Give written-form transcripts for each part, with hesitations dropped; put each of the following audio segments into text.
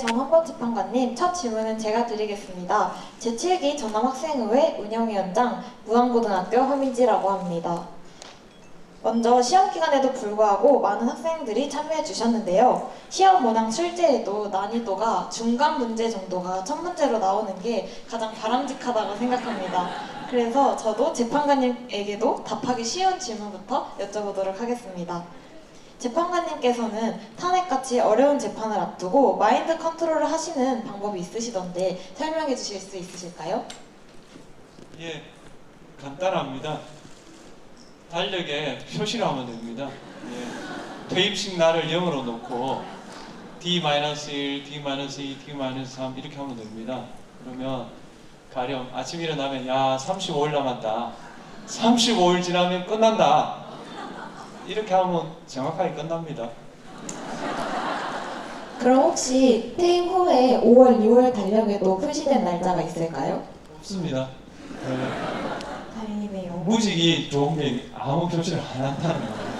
전헌법재판관님, 첫 질문은 제가 드리겠습니다. 제7기 전남학생의회 운영위원장 무안고등학교 허민지라고 합니다. 먼저 시험 기간에도 불구하고 많은 학생들이 참여해 주셨는데요. 시험 문항 출제에도 난이도가 중간 문제 정도가 첫 문제로 나오는 게 가장 바람직하다고 생각합니다. 그래서 저도 재판관님에게도 답하기 쉬운 질문부터 여쭤보도록 하겠습니다. 재판관님께서는 탄핵같이 어려운 재판을 앞두고 마인드 컨트롤을 하시는 방법이 있으시던데 설명해 주실 수 있으실까요? 예, 간단합니다. 달력에 표시를 하면 됩니다. 예, 퇴입식 날을 0으로 놓고 D-1, D-2, D-3 이렇게 하면 됩니다. 그러면 가령 아침 일어나면 야 35일 남았다. 35일 지나면 끝난다. 이렇게 하면 정확하게 끝납니다. 그럼 혹시 퇴임 후에 5월, 6월 달력에도 표시된 날짜가 있을까요? 없습니다. 다행이네요. 무직이 좋은 게 아무 표시를 안 한다는 거예요.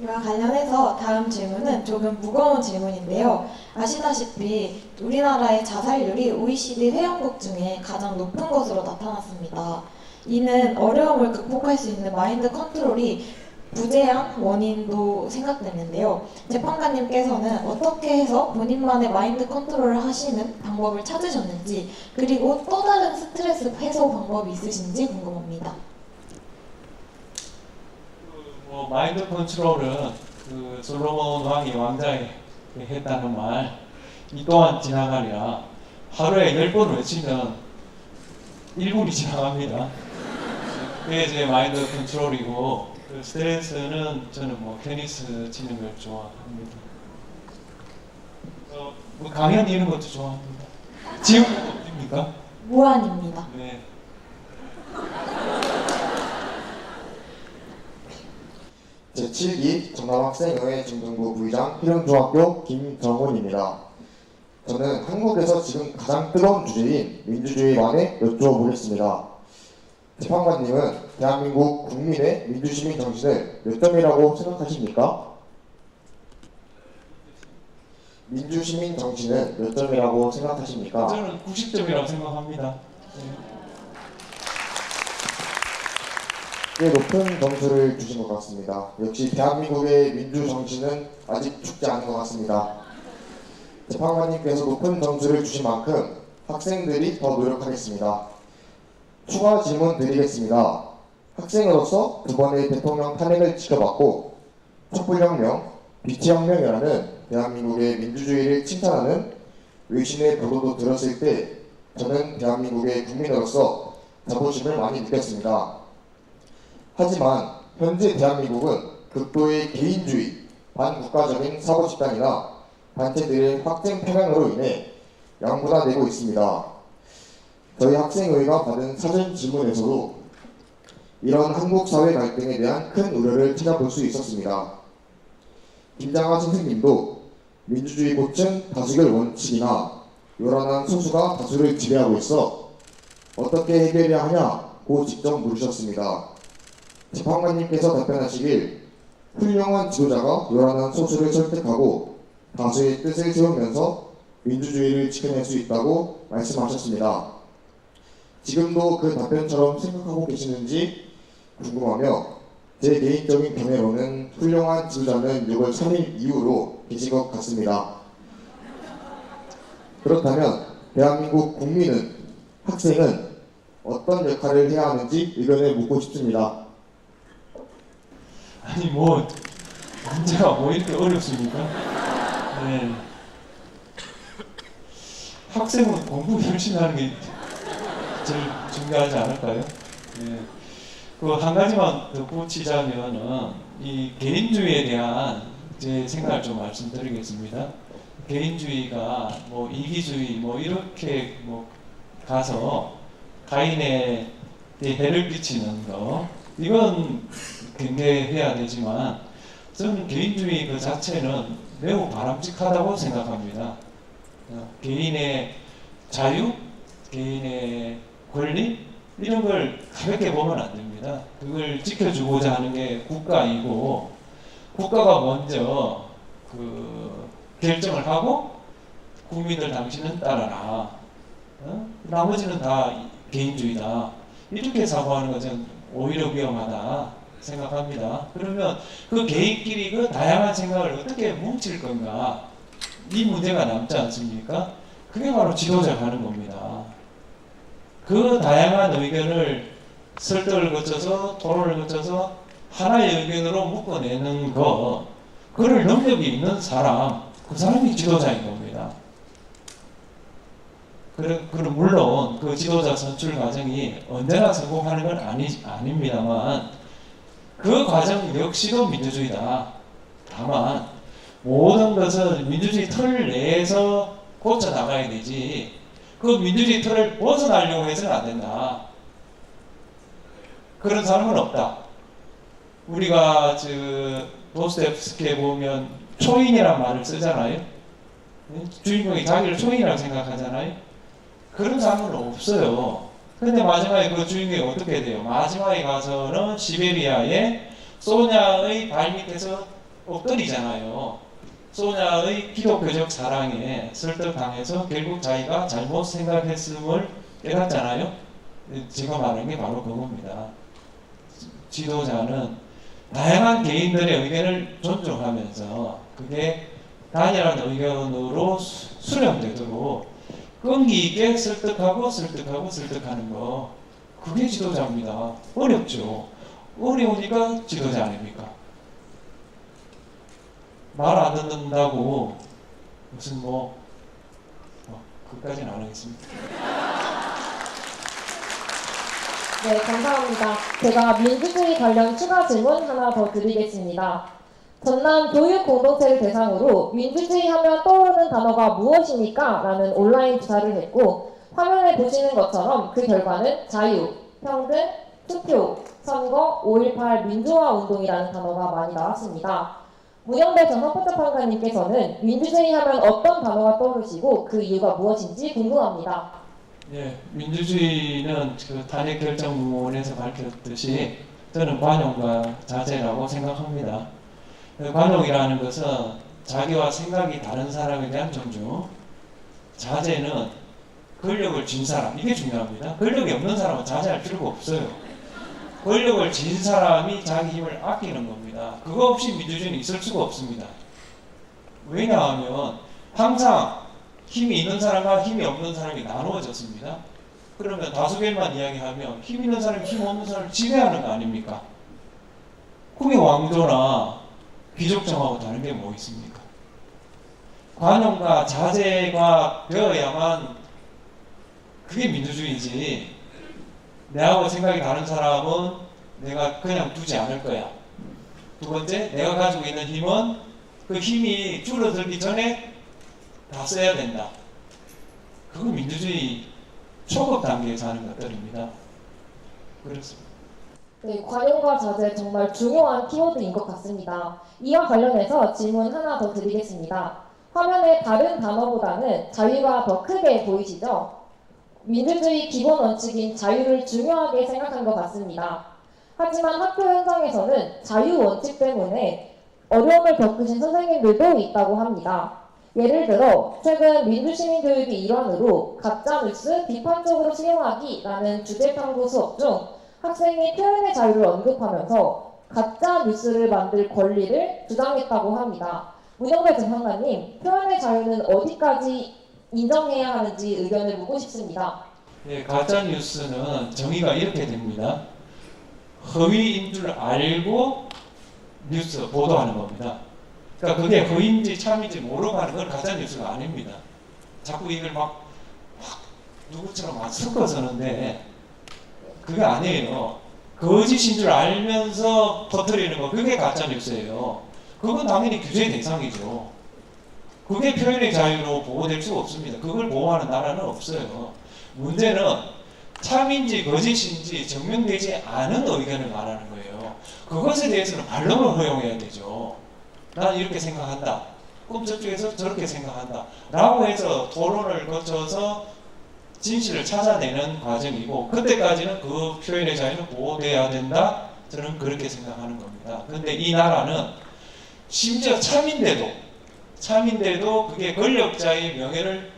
이와 관련해서 다음 질문은 조금 무거운 질문인데요. 아시다시피 우리나라의 자살률이 OECD 회원국 중에 가장 높은 것으로 나타났습니다. 이는 어려움을 극복할 수 있는 마인드 컨트롤이 부재한 원인도 생각되는데요. 재판관님께서는 어떻게 해서 본인만의 마인드 컨트롤을 하시는 방법을 찾으셨는지, 그리고 또 다른 스트레스 해소 방법이 있으신지 궁금합니다. 마인드 컨트롤은 그 솔로몬 왕이 왕자에 했다는 말, 이 또한 지나가랴. 하루에 10번 외치면 1분이 지나갑니다. 그게 제 마인드 컨트롤이고, 그 스트레스는 저는 테니스 치는 걸 좋아합니다. 강연 이런 것도 좋아합니다. 지금 어디입니까? 무한입니다. 네. 제7기 전남학생의회 중등부 부의장 희령중학교 김정훈입니다. 저는 한국에서 지금 가장 뜨거운 주제인 민주주의에 관해 여쭤보겠습니다. 재판관님은 대한민국 국민의 민주시민 정신을 몇 점이라고 생각하십니까? 민주시민 정신은 몇 점이라고 생각하십니까? 저는 90점이라고 생각합니다. 꽤 높은 점수를 주신 것 같습니다. 역시 대한민국의 민주 정신은 아직 죽지 않은 것 같습니다. 재판관님께서 높은 점수를 주신 만큼 학생들이 더 노력하겠습니다. 추가 질문 드리겠습니다. 학생으로서 두 번의 대통령 탄핵을 지켜봤고 촛불혁명, 비치혁명이라는 대한민국의 민주주의를 칭찬하는 외신의 보도도 들었을 때 저는 대한민국의 국민으로서 자부심을 많이 느꼈습니다. 하지만 현재 대한민국은 극도의 개인주의, 반국가적인 사고 집단이나 단체들의 확증 편향으로 인해 양분화되고 있습니다. 저희 학생회가 받은 사전 질문에서도 이런 한국 사회 갈등에 대한 큰 우려를 찾아볼 수 있었습니다. 김장하 선생님도 민주주의 고층 다수결 원칙이나 요란한 소수가 다수를 지배하고 있어 어떻게 해결해야 하냐고 직접 물으셨습니다. 재판관님께서 답변하시길 훌륭한 지도자가 요란한 소수를 설득하고 다수의 뜻을 세우면서 민주주의를 지켜낼 수 있다고 말씀하셨습니다. 지금도 그 답변처럼 생각하고 계시는지 궁금하며 제 개인적인 견해로는 훌륭한 지도자는 6월 3일 이후로 계신 것 같습니다. 그렇다면 대한민국 국민은, 학생은 어떤 역할을 해야 하는지 의견을 묻고 싶습니다. 아니 문제가 이렇게 어렵습니까? 네. 학생은 공부 열심히 하는 게 제일 중요하지 않을까요? 네. 그 한 가지만 더 붙이자면은 이 개인주의에 대한 제 생각을 좀 말씀드리겠습니다. 개인주의가 이기주의 이렇게 가서 가인에 해를 끼치는 거, 이건 경계해야 되지만 저는 개인주의 그 자체는 매우 바람직하다고 생각합니다. 개인의 자유, 개인의 권리 이런 걸 가볍게 보면 안 됩니다. 그걸 지켜주고자 하는 게 국가이고 국가가 먼저 그 결정을 하고 국민들 당신은 따라라. 나머지는 다 개인주의다. 이렇게 사고하는 것은 오히려 위험하다 생각합니다. 그러면 그 개인끼리 그 다양한 생각을 어떻게 뭉칠 건가? 이 문제가 남지 않습니까? 그게 바로 지도자가 하는 겁니다. 그 다양한 의견을 설득을 거쳐서 토론을 거쳐서 하나의 의견으로 묶어내는 거, 그럴 능력이 있는 사람, 그 사람이 지도자인 겁니다. 그럼 물론 그 지도자 선출 과정이 언제나 성공하는 건 아닙니다만 그 과정 역시도 민주주의다. 다만 모든 것은 민주주의 틀 내에서 고쳐 나가야 되지 그 민주주의 틀을 벗어나려고 해서는 안 된다. 그런 사람은 없다. 우리가 도스토옙스키에 보면 초인이라는 말을 쓰잖아요. 주인공이 자기를 초인이라고 생각하잖아요. 그런 사람은 없어요. 근데 마지막에 그 주인공이 어떻게 돼요? 마지막에 가서는 시베리아에 소냐의 발밑에서 엎드리잖아요. 소냐의 기독교적 사랑에 설득당해서 결국 자기가 잘못 생각했음을 깨닫잖아요. 제가 말하는 게 바로 그겁니다. 지도자는 다양한 개인들의 의견을 존중하면서 그게 단일한 의견으로 수렴되도록 끈기 있게 설득하는 거, 그게 지도자입니다. 어렵죠. 어려우니까 지도자 아닙니까? 말 안 듣는다고 무슨 그까지는 안 하겠습니다. 네, 감사합니다. 제가 민주주의 관련 추가 질문 하나 더 드리겠습니다. 전남 교육 공동체를 대상으로 민주주의 하면 떠오르는 단어가 무엇입니까? 라는 온라인 조사를 했고, 화면에 보시는 것처럼 그 결과는 자유, 평등, 투표, 선거, 5.18 민주화 운동이라는 단어가 많이 나왔습니다. 문영배 전 헌법재판관님께서는 민주주의 하면 어떤 단어가 떠오르시고 그 이유가 무엇인지 궁금합니다. 예, 민주주의는 그 탄핵 결정문에서 밝혔듯이 저는 관용과 자제라고 생각합니다. 관용이라는 것은 자기와 생각이 다른 사람에 대한 존중, 자제는 권력을 쥔 사람, 이게 중요합니다. 권력이 없는 사람은 자제할 필요가 없어요. 권력을 쥔 사람이 자기 힘을 아끼는 겁니다. 그거 없이 민주주의는 있을 수가 없습니다. 왜냐하면 항상 힘이 있는 사람과 힘이 없는 사람이 나누어졌습니다. 그러면 다수결만 이야기하면 힘 있는 사람이 힘 없는 사람을 지배하는 거 아닙니까? 궁의 왕조나 귀족정하고 다른 게 뭐 있습니까? 관용과 자제가 되어야만 그게 민주주의지. 내하고 생각이 다른 사람은 내가 그냥 두지 않을 거야. 두 번째, 내가 가지고 있는 힘은 그 힘이 줄어들기 전에 다 써야 된다. 그건 민주주의 초급 단계에서 하는 것들입니다. 그렇습니다. 네, 관용과 자제 정말 중요한 키워드인 것 같습니다. 이와 관련해서 질문 하나 더 드리겠습니다. 화면에 다른 단어보다는 자유가 더 크게 보이시죠? 민주주의 기본 원칙인 자유를 중요하게 생각한 것 같습니다. 하지만 학교 현장에서는 자유 원칙 때문에 어려움을 겪으신 선생님들도 있다고 합니다. 예를 들어 최근 민주시민교육의 일환으로 가짜뉴스 비판적으로 수용하기라는 주제탐구 수업 중 학생이 표현의 자유를 언급하면서 가짜뉴스를 만들 권리를 주장했다고 합니다. 문영배 재판관님, 표현의 자유는 어디까지 인정해야 하는지 의견을 묻고 싶습니다. 예, 가짜뉴스는 정의가 이렇게 됩니다. 허위인 줄 알고 뉴스 보도하는 겁니다. 그러니까 그게 허위인지 참인지 모르고 하는 건 가짜뉴스가 아닙니다. 자꾸 이걸 막 누구처럼 막 섞어서는데 그게 아니에요. 거짓인 줄 알면서 퍼뜨리는 거, 그게 가짜뉴스예요. 그건 당연히 규제 대상이죠. 그게 표현의 자유로 보호될 수가 없습니다. 그걸 보호하는 나라는 없어요. 문제는 참인지 거짓인지 증명되지 않은 의견을 말하는 거예요. 그것에 대해서는 반론을 허용해야 되죠. 난 이렇게 생각한다. 그럼 저쪽에서 저렇게 생각한다. 라고 해서 토론을 거쳐서 진실을 찾아내는 과정이고, 그때까지는 그 표현의 자유는 보호돼야 된다. 저는 그렇게 생각하는 겁니다. 그런데 이 나라는 심지어 참인데도 참인데도 그게 권력자의 명예를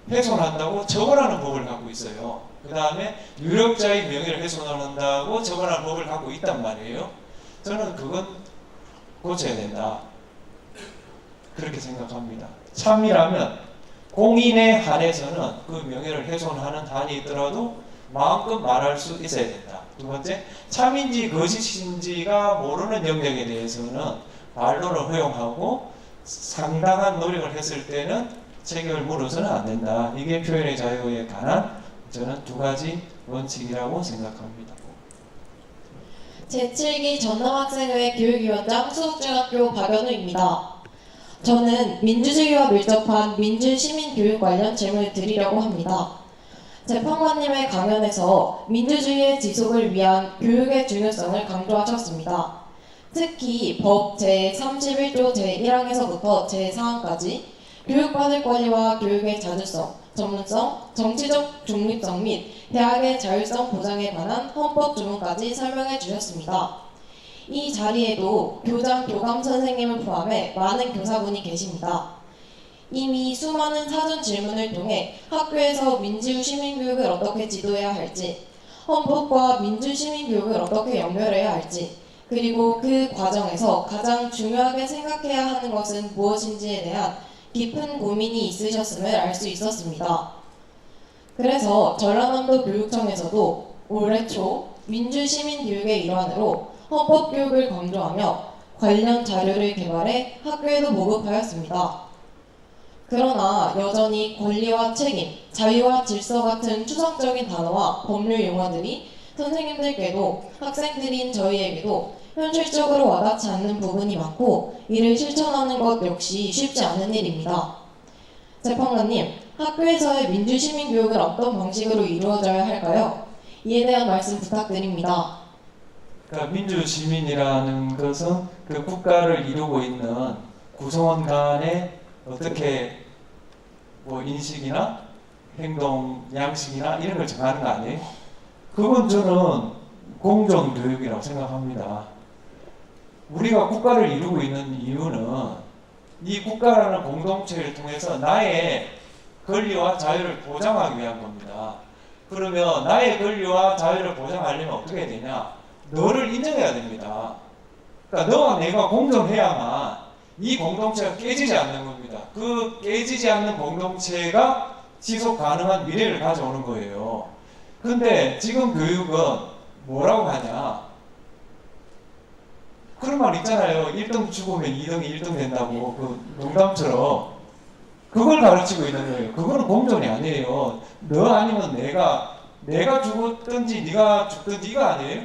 훼손한다고 처벌하는 법을 갖고 있어요. 그 다음에 유력자의 명예를 훼손한다고 처벌하는 법을 갖고 있단 말이에요. 저는 그건 고쳐야 된다, 그렇게 생각합니다. 참이라면 공인에 한해서는 그 명예를 훼손하는 한이 있더라도 마음껏 말할 수 있어야 된다. 두 번째, 참인지 거짓인지가 모르는 영역에 대해서는 반론을 허용하고 상당한 노력을 했을 때는 책임을 물어서는 안 된다. 이게 표현의 자유에 관한 저는 두 가지 원칙이라고 생각합니다. 제7기 전남학생회 교육위원장 수석중학교 박연우입니다. 저는 민주주의와 밀접한 민주시민교육 관련 질문을 드리려고 합니다. 재판관님의 강연에서 민주주의의 지속을 위한 교육의 중요성을 강조하셨습니다. 특히 법 제31조 제1항에서부터 제4항까지 교육받을 권리와 교육의 자주성, 전문성, 정치적 중립성 및 대학의 자율성 보장에 관한 헌법 조문까지 설명해 주셨습니다. 이 자리에도 교장, 교감 선생님을 포함해 많은 교사분이 계십니다. 이미 수많은 사전 질문을 통해 학교에서 민주 시민교육을 어떻게 지도해야 할지, 헌법과 민주 시민교육을 어떻게 연결해야 할지, 그리고 그 과정에서 가장 중요하게 생각해야 하는 것은 무엇인지에 대한 깊은 고민이 있으셨음을 알 수 있었습니다. 그래서 전라남도 교육청에서도 올해 초 민주시민교육의 일환으로 헌법교육을 강조하며 관련 자료를 개발해 학교에도 보급하였습니다. 그러나 여전히 권리와 책임, 자유와 질서 같은 추상적인 단어와 법률 용어들이 선생님들께도 학생들인 저희에게도 현실적으로 와닿지 않는 부분이 많고 이를 실천하는 것 역시 쉽지 않은 일입니다. 재판관님, 학교에서의 민주시민교육은 어떤 방식으로 이루어져야 할까요? 이에 대한 말씀 부탁드립니다. 그러니까 민주시민이라는 것은 그 국가를 이루고 있는 구성원 간의 어떻게 뭐 인식이나 행동 양식이나 이런 걸 정하는 거 아니에요? 그건 저는 공정교육이라고 생각합니다. 우리가 국가를 이루고 있는 이유는 이 국가라는 공동체를 통해서 나의 권리와 자유를 보장하기 위한 겁니다. 그러면 나의 권리와 자유를 보장하려면 어떻게 해야 되냐? 너를 인정해야 됩니다. 그러니까 너와 내가 공정해야만 이 공동체가 깨지지 않는 겁니다. 그 깨지지 않는 공동체가 지속 가능한 미래를 가져오는 거예요. 근데 지금 교육은 뭐라고 하냐? 그런 말 있잖아요. 1등 죽으면 2등이 1등 된다고. 그 농담처럼. 그걸 가르치고 있는 거예요. 그거는 공정이 아니에요. 너 아니면 내가 죽었든지 네가 죽든지 이거 아니에요?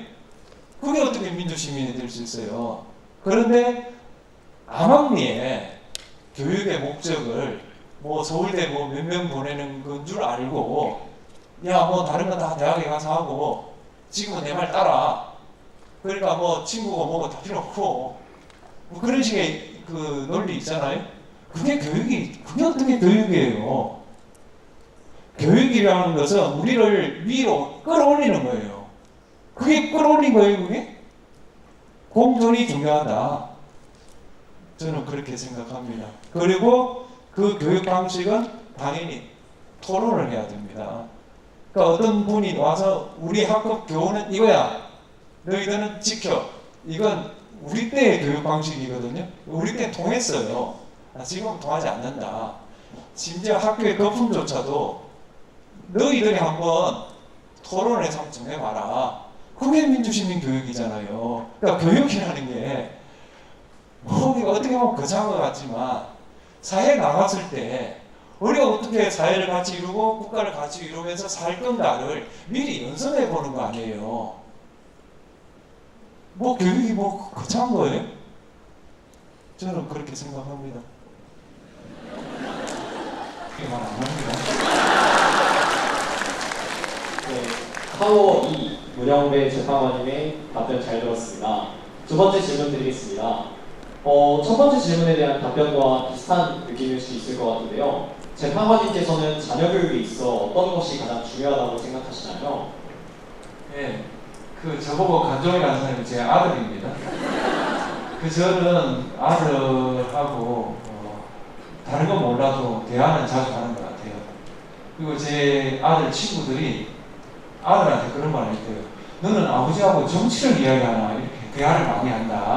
그게 어떻게 민주시민이 될 수 있어요? 그런데 암암리에 교육의 목적을 뭐 서울대 뭐 몇 명 보내는 건 줄 알고 야 뭐 다른 건 다 대학에 가서 하고 지금은 내 말 따라. 그러니까 뭐 친구가 뭐고 다 필요 없고 뭐 그런 식의 그 논리 있잖아요. 그게 어떻게 교육이에요? 교육이라는 것은 우리를 위로 끌어올리는 거예요. 그게 끌어올린 거예요, 그게? 공존이 중요하다. 저는 그렇게 생각합니다. 그리고 그 교육 방식은 당연히 토론을 해야 됩니다. 그러니까 어떤 분이 와서 우리 학급 교훈은 이거야. 너희들은 지켜. 이건 우리 때의 교육 방식이거든요. 우리 때 통했어요. 지금은 통하지 않는다. 심지어 학교의 거품조차도 너희들이 한번 토론해서 한번 정해봐라. 그게 민주시민 교육이잖아요. 그러니까 교육이라는 게 뭐 어떻게 보면 거창한 것 같지만 사회에 나갔을 때 우리가 어떻게 사회를 같이 이루고 국가를 같이 이루면서 살 건가를 미리 연습해 보는 거 아니에요. 뭐 교육이 뭐 거창한 거예요? 저는 그렇게 생각합니다. 그게 말 안 합니다. 네, 카오 2 문영배 재판관님의 답변 잘 들었습니다. 두 번째 질문 드리겠습니다. 첫 번째 질문에 대한 답변과 비슷한 느낌일 수 있을 것 같은데요. 재판관님께서는 자녀 교육에 있어 어떤 것이 가장 중요하다고 생각하시나요? 네, 그 저보고 간종이라는 사람이 제 아들입니다. 그 저는 아들하고 다른 건 몰라도 대화는 자주 하는 것 같아요. 그리고 제 아들 친구들이 아들한테 그런 말을 했대요. 너는 아버지하고 정치를 이야기하나 이렇게 대화를 많이 한다.